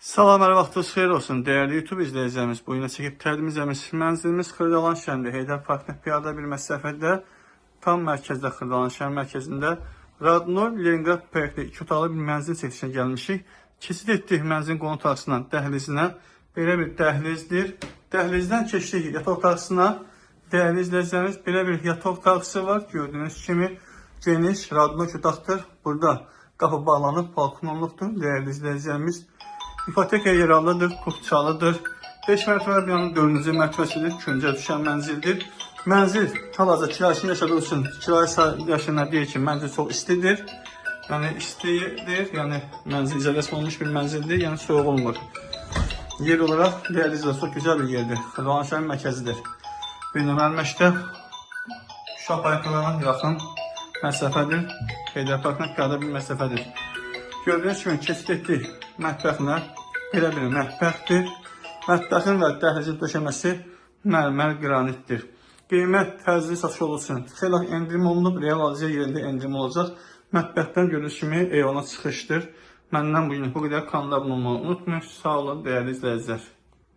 Salam, hər vaxtınız xeyir olsun. Dəyərli YouTube izləyicilərimiz, bu yine çəkib təqdimimiz mənzilimiz Xırdalan şəhərində Heydər Parkına piyada bir məsafədə, tam mərkəzdə Xırdalan şəhər mərkəzində Radnor Leningrad proyektli 2 otaqlı bir mənzil çəkilişinə gəlmişik. Keçid etdik mənzilin qonut arasından dəhlizinə. Belə bir dəhlizdir. Dəhlizdən keçdik yataq otaqsına. Dəyərli izləyicilərimiz, belə bir yataq otaqsı var. Gördüyünüz kimi geniş Radnor otaqdır. Burada qapı bağlanıb, balkonluqdur. Dəyərli izləyicilərimiz, İpoteka yerallıdır, kurtçalıdır. 5 mərtəbə binanın 4-cü mərtəbəsidir, küncə düşən mənzildir. Mənzil hal-hazırda kirayəsini yaşadığı üçün kirayə yaşayanlar deyir ki, mənzil çox istidir. Yəni istidir, yəni mənzil izolasiya olmuş bir mənzildir, yəni soyuq olmur. Yer olaraq dəyərli izləyicilər, çox gözəl bir yerdir. Xırdalan şəhərin mərkəzidir. Bir nömrəli məktəb uşaq parklarına yaxın məsafədir. Heydər Parkına piyada bir məsafədir. Gördüyünüz kimi keçid etdik mətbəxinə. Belə bir mətbəxdir. Mətbəxin və dəhlizin döşəməsi mərmər qranitdir. Qiymət təcili satış olduğu üçün xeyli endirim olunub. Real alıcı yerində endirim olacaq. Mətbəxdən gördüyünüz kimi eyvana çıxışdır. Məndən bu gün bu qədər. Kanala abunə olmağı unutmayın. Sağ olun dəyərli izləyicilər.